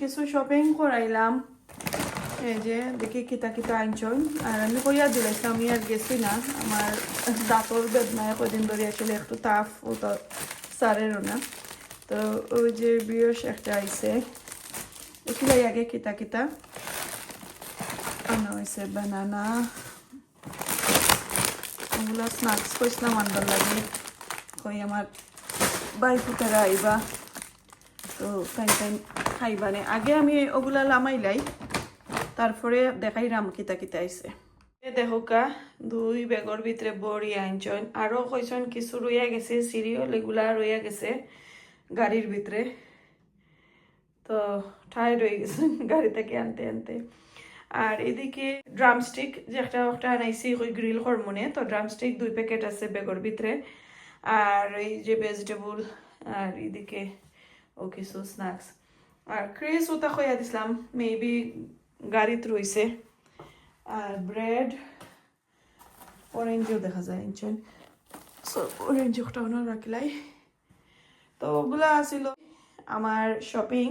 কিছু শপিং করাইলাম এই যে দেখি কিতা কিতা আনছন আর আমি কইয়া দিলাম আমি আর গেছি না আমার দাঁতর বেদনায় কদিন ধরে আসলে একটু তাফ ও তো সারেরও না তো ওই যে বিয়স একটা আইছে এগুলাই আগে কিতা কিতা আনা হয়েছে বানানা ওগুলো স্ন্যাক্স কইসলাম আনবার লাগে কই আমার বাইকুটারা আইবা তো টাইম টাইম খাইবানে আগে আমি ওগুলা লামাইলাই তারপরে দেখাইলাম কিতা কিতা আইছে দেখোকা 2 ব্যাগর ভিতরে বড়ি আনছন আরও কইছন কিছু রইয়া গেছে সিরিয়াল এগুলা রইয়া গেছে গাড়ির ভিতরে তো টায়ার্ড হয়ে গেছে গাড়ি থেকে আনতে আনতে আর এদিকে ড্রামস্টিক যে একটা আনাইছি ওই গ্রিল হরমোনে তো ড্রামস্টিক 2 প্যাকেট আছে ব্যাগর ভিতরে আর এই যে ভেজিটেবল আর এদিকে ও কিছু স্ন্যাক্স আর ক্রিস ওটা খইয়া দিছিলাম মেবি গাড়িত রইছে আর ব্রেড অরেঞ্জও দেখা যায় ইনচন সো অরেঞ্জ একটা রাখলাই তো ওগুলা আছিল আমার শপিং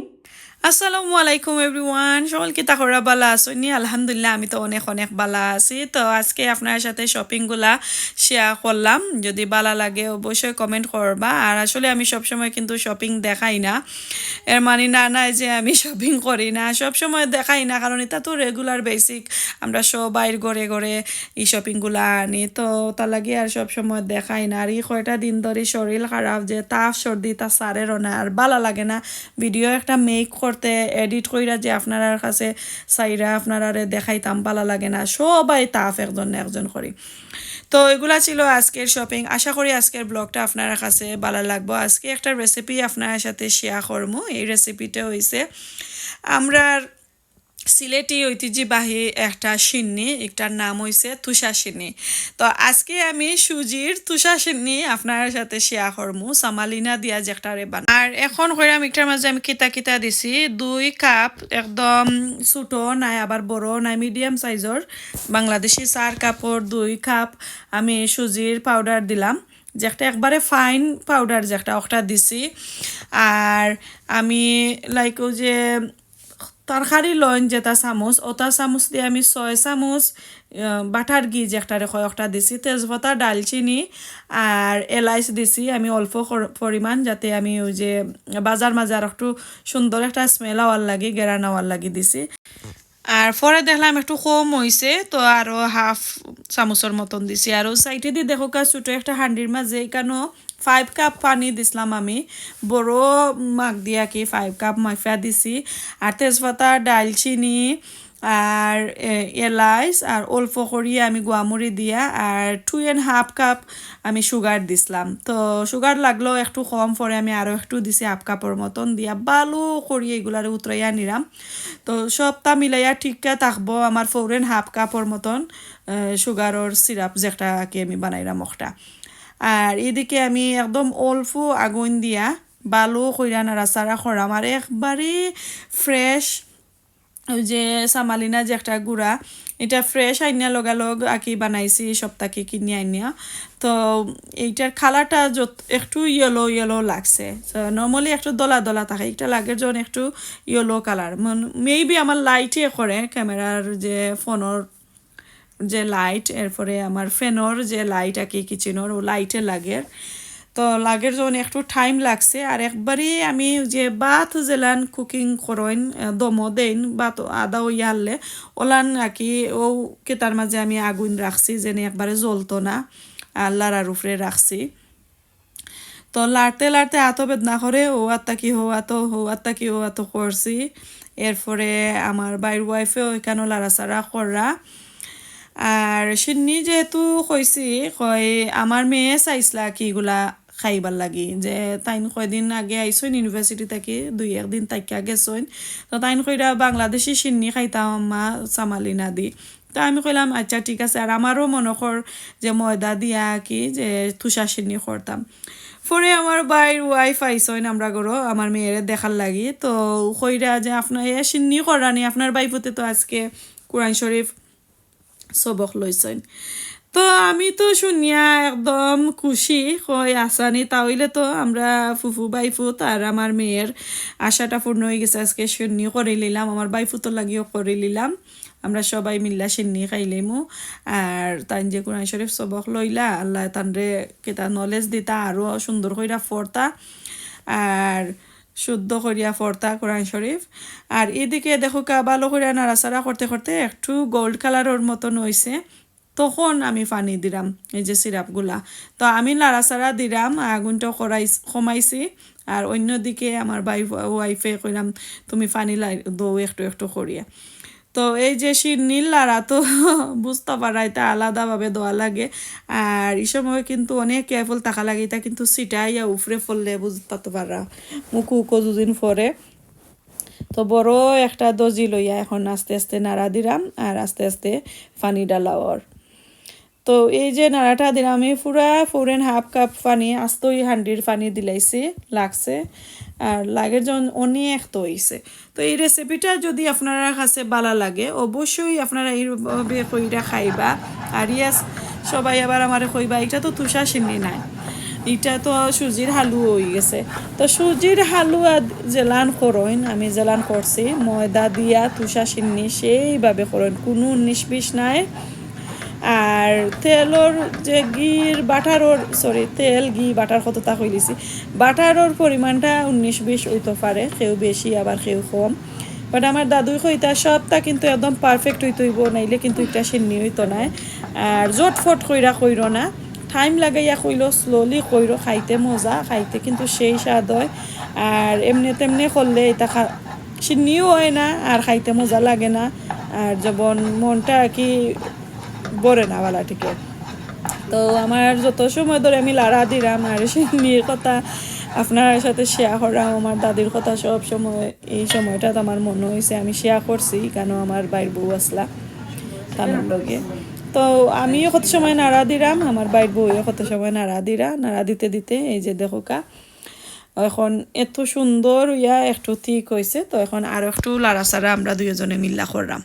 আসসালামু আলাইকুম এভরিওয়ান সকলকে তাহরা বালা আসনি আলহামদুলিল্লাহ আমি তো অনেক অনেক বালা আছি তো আজকে আপনার সাথে শপিংগুলা শেয়ার করলাম যদি বালা লাগে অবশ্যই কমেন্ট করবা আর আসলে আমি সবসময় কিন্তু শপিং দেখাই না এর মানে না যে আমি শপিং করি না সবসময় দেখাই না কারণ এটা তো রেগুলার বেসিক আমরা সবাই ঘরে ঘরে এই শপিংগুলা আনি তো তা লাগে আর সবসময় দেখাই না আর এই কয়টা দিন ধরে শরীর খারাপ যে তাপ সর্দি তা সারেরও না আর বালা লাগে না ভিডিও একটা মেক করতে এডিট কইরা যে আপনার কাছে চাইরা আপনারা দেখাইতাম ভালো লাগে না সবাই তাফ একজন করি তো এগুলা ছিল আজকের শপিং আশা করি আজকের ব্লগটা আপনার কাছে ভালো লাগবে আজকে একটা রেসিপি আপনার সাথে শেয়ার করবো এই রেসিপিটা হইছে আমরা সিলেটি ঐতিহ্যবাহী একটা সিন্নি একটার নাম হইছে তুষা সিন্নি তো আজকে আমি সুজির তুষা সিন্নি আপনার সাথে শেয়ার করমু সামালিনা দিয়া যে একটা রে বানা আর এখন কইরাম একটার মাঝে আমি কিতা দিছি 2 কাপ একদম ছোট নাই আবার বড় নাই মিডিয়াম সাইজর বাংলাদেশি 4 কাপর 2 কাপ আমি সুজির পাউডার দিলাম যেটা একবারে ফাইন পাউডার যেটা ওটা দিছি আর আমি লাইক ও যে তরকারি লইন যেটা চামচ ওটা চামচ দিয়ে আমি 6 চামচ বাটার ঘি যে একটা কয়েকটা দিছি তেজপাতা ডালচিনি আর এলাইচ দিছি আমি অল্প পরিমাণ যাতে আমি ওই যে বাজার একটু সুন্দর একটা স্মেল হওয়ার লাগি গেরান হওয়ার লাগি দিছি আর পরে দেখলাম একটু কম হয়েছে তো আরও হাফ চামচের মতন দিছি আর সাইডে দিয়ে দেখো ছোটো একটা হান্ডির মাঝে এখানেও 5 কাপ পানি দিছিলাম আমি বড় মাগ দিয়া কি 5 কাপ মাফিয়া দিছি আর তেজপাতা ডালচিনি আর এলাইচ আর অল্প করিয়ে আমি গোয়ামুড়ি দিয়া আর 2.5 কাপ আমি সুগার দিছিলাম তো সুগার লাগলো একটু কম পরে আমি আরও একটু দিছি 1/2 কাপের মতন দিয়া ভালো করিয়ে এগুলারে উতরাইয়া নিলাম তো সবটা মিলাইয়া ঠিকটা থাকবো আমার 4.5 কাপের মতন সুগারের সিরাপ যেটা কি আমি বানাইলাম একটা আর এদিকে আমি একদম অল্প আগুন দিয়া ভালো কইরা নাড়াচাড়া করাম আর একবারে ফ্রেশ ওই যে সামালিনা যে একটা গুঁড়া এটা ফ্রেশ আইনিয়া লগালগ আঁকি বানাইছি সপ্তাহে কিনে আইনিয়া তো এইটার কালারটা একটু ইয়েলো লাগছে নর্মালি একটু দলা থাকে এটা লাগে যখন একটু ইয়েলো কালার মেবি আমার লাইটে করে ক্যামেরার যে ফোনের যে লাইট এরপরে আমার ফ্যানের যে লাইট আঁকি কিচেনের ও লাইটে লাগে তো লাগের যখন একটু টাইম লাগছে আর একবারই আমি যে বাত জেলান কুকিং করেন দমো দেন বাত আদা ও ইয়ারলে ওলান নাকি ও কেতার মাঝে আমি আগুন রাখছি যেন একবারে জ্বলতো না আর লাড়ার উপরে রাখছি তো লাড়তে আতো বেদনা করে ও আত্মা কি করছি এরপরে আমার বাইর ওয়াইফেও এখানেও লাড়াচাড়া করা আর সিন্নি যেহেতু কইছি কয় আমার মেয়ে চাইছিলা কি এগুলা খাইবার লাগি যে তাইন কয়দিন আগে আইসইন ইউনিভার্সিটি থেকে 2-1 দিন তাইকা গেছইন তো তাইন কইরা বাংলাদেশি সিন্নি খাইতাম মা সামালিনা দি তো আমি কইলাম আচ্ছা ঠিক আছে আর আমারও মনে কর যে ময়দা দিয়া কি যে তুষা সিন্নি করতাম পরে আমার বাইর ওয়াইফ আইসইন আমরা গরো আমার মেয়েরে দেখার লাগি তো কইরা যে আপনার সিন্নি করানি আপনার বাইফতে তো আজকে কোরআন শরীফ সবক লইছেন তো আমি তো শুনিয়া একদম খুশি কই আসানি তাহলে তো আমরা ফুফু বাইফুত আর আমার মেয়ের আশাটা পূর্ণ হয়ে গেছে আজকে সিন্নি করে নিলাম আমার বাইফুতর লাগিও করে নিলাম আমরা সবাই মিল্লা সিন্নি খাইলেমু আর তাই যে কোরআন শরীফ সবক লইলা আল্লাহ তানরে কেতা নলেজ দিতা আরও সুন্দর কইরা ফরতা আর শুদ্ধ করিয়া ফরতা কোরআন শরীফ আর এদিকে দেখো ভালো করিয়া নাড়াচাড়া করতে করতে একটু গোল্ড কালারের মতন হয়েছে তখন আমি পানি দিলাম এই যে সিরাপগুলা তো আমি লাড়াচাড়া দিলাম আগুনটা কমাইছি আর অন্যদিকে আমার ওয়াইফে কইলাম তুমি পানি দৌ একটু একটু করিয়া তো এই যে নীল লাড়া তো বুঝতে পারা এটা আলাদাভাবে দেওয়া লাগে আর এই সময় কিন্তু অনেক কেয়ারফুল থাকা লাগে এটা কিন্তু সিটাইয়া উফরে ফললে বুঝতে পারা মুখো দুদিন পরে তো বড় একটা দজি লইয়া এখন আস্তে আস্তে নাড়া দিলাম আর আস্তে আস্তে পানি ডালাওয়ার তো এই যে নাড়াটা দিলাম আমি পুরা 4.5 কাপ পানি আস্তই হান্ডির পানি দিলাইছি লাগছে আর লাগের যখন অনেক তো হইছে তো এই রেসিপিটা যদি আপনারা কাছে ভালো লাগে অবশ্যই আপনারা এইভাবে কইরা খাইবা আর ইয়াস সবাই আবার আমার কইবা এটা তো তুষা সিন্নি নাই এটা তো সুজির হালুয়া হয়ে গেছে তো সুজির হালুয়া জেলান করইন আমি জেলান করছি ময়দা দিয়া তুষা সিন্নি সেইভাবে করইন কোনো 19-20 নাই আর তেলর যে গির বাটারর তেল ঘি বাটার কতটা কইলিছি বাটারর পরিমাণটা 19-20 হইতে পারে কেউ বেশি আবার কেউ কম বাট আমার দাদুই কইতা সবটা কিন্তু একদম পারফেক্ট হইব নাইলে কিন্তু এটা সিন্নি হইতো না আর জটফট কইরা কইর না টাইম লাগাইয়া কইল স্লোলি কইর খাইতে মজা খাইতে কিন্তু সেই স্বাদ হয় আর এমনি তেমনি করলে এটা সিন্নিও হয় না আর খাইতে মজা লাগে না আর যেমন মনটা আর কি বরে না বালা ঠিকে তো আমার যত সময় ধরে আমি লাড়া দিলাম আর সিন্নির কথা আপনার সাথে শেয়ার করাম আমার দাদির কথা সব সময় এই সময়টা আমার মনে হয়েছে আমি শেয়ার করছি কেন আমার বাইর বউ আসলা তার লগে তো আমিও কত সময় নাড়া দিলাম আমার বাইর বউও কত সময় নাড়া দিতে দিতে এই যে দেখো এখন এত সুন্দর ইয়া একটু ঠিক হয়েছে তো এখন আরো একটু লাড়াচাড়া আমরা দুইজনে মিল্লা করলাম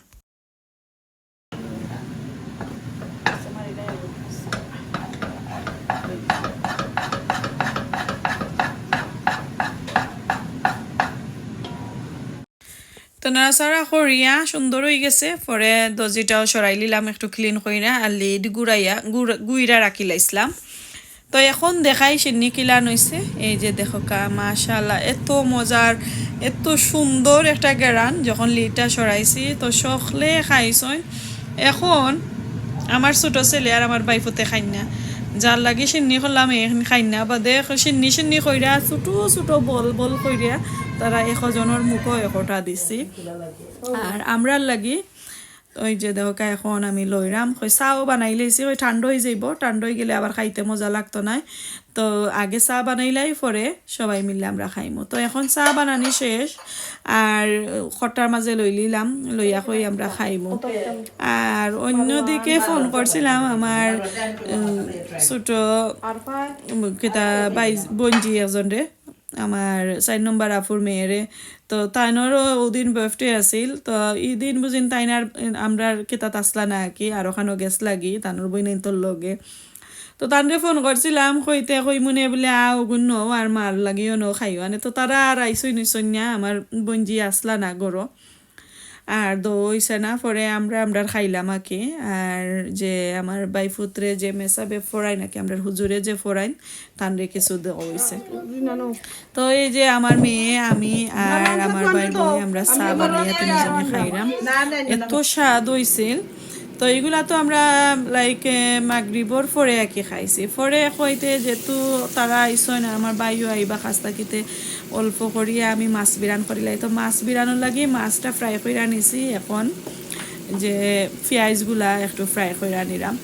তো নাড়াচাড়া করিয়া সুন্দর হয়ে গেছে পরে দজিটাও সরাই নিলাম একটু ক্লিন করিয়া আর লিড গুইরা রাখি লাইছিলাম তো এখন দেখাই সিন্নি কিলান হয়েছে এই যে দেখো মাশাআল্লাহ এত মজার এত সুন্দর একটা গেরান যখন লিডটা সরাইছি তো সকলে খাইছই এখন আমার ছোট ছেলে আর আমার বাইফতে খাই না যার লাগে সিন্নি করলাম এখন খাই না বাদে সিন্নি কইরা ছোট বল কইরা তারা 100 জনের মুখও 1টা দিছি আর আমরার লাগি ওই যে দেখা এখন আমি লইরাম চাও বানাই লাইছি ওই ঠান্ডা হয়ে যাইব ঠান্ডা হয়ে গেলে আবার খাইতে মজা লাগতো না তো আগে চা বানাইলাই পরে সবাই মিলে আমরা খাইমু তো এখন চা বানানি শেষ আর খটার মাঝে লইলিলাম লইয়া কই আমরা খাইমু আর অন্যদিকে ফোন করছিলাম আমার ছোট কেটা বঞ্জি একজন রে আমার 4 নম্বর আফুর মেয়েরে তো তাইনরও ওদিন বার্থডে আছিল তো ইদিন বুঝিন তাইনার আমরা কেতাত আসলা না কি আর ওখানেও গেছ লাগি তানোর বইনের তোর লগে তো তানরে ফোন করছিলাম কইতে কই মনে বলে ওগুন নো আর মার লাগিও নো খাইও আনে তো তারা আর আইসই নিছই না আমার বঞ্জি আসলা না গরো আর দইছে না পরে আমরা খাইলাম আকি আর যে আমার বাইফুতরে যে মেসাবে ফরাই নাকি আমরা হুজুরে যে ফরাইন তানরে কিছু দেওয়া হইছে তো এই যে আমার মেয়ে আমি আর আমার বাইর বই আমরা চা বানাইয়া তিনজনে খাইলাম এত স্বাদ হইছিল তো এইগুলা তো আমরা লাইক মাগরিবর পরে আকি খাইছি পরে কইতে যেহেতু তারা আইসই না আমার বাইও আইবা খাস্তাকিতে অল্প করিয়া আমি মাছ বিরান করিলাই তো মাছ বিরানোর লাগে মাছটা ফ্রাই করে নিছি এখন যে পেঁয়াজগুলা একটু ফ্রাই করে নিলাম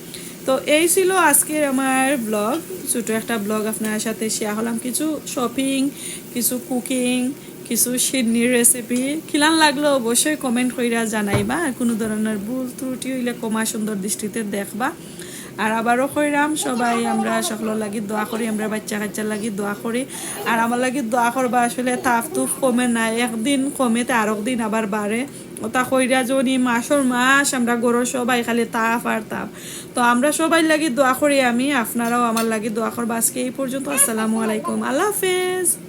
তো এই ছিল আজকের আমার ব্লগ ছোট একটা ব্লগ আপনার সাথে শেয়ার হলাম কিছু শপিং কিছু কুকিং কিছু সিন্নির রেসিপি খিলান লাগলো অবশ্যই কমেন্ট কইরা জানাইবা আর কোনো ধরনের ভুল ত্রুটি হইলে কমা সুন্দর দৃষ্টিতে দেখবা আর আবারও কইরাম সবাই আমরা সকলের লাগি দোয়া করি আমরা বাচ্চা কাচ্চার লাগি দোয়া করি আর আমার লাগি দোয়া করবা আসলে তাপ তুপ কমে না একদিন কমেতে আর একদিন আবার বাড়ে ওটা কইরা জনি মাসর মাস আমরা গরুর সবাই খালি তাপ আর তাপ। তো আমরা সবাই লাগি দোয়া করি, আমি আপনারাও আমার লাগি দোয়া করবা। আজকে এই পর্যন্ত, আসসালামু আলাইকুম, আল্লাহ হাফেজ।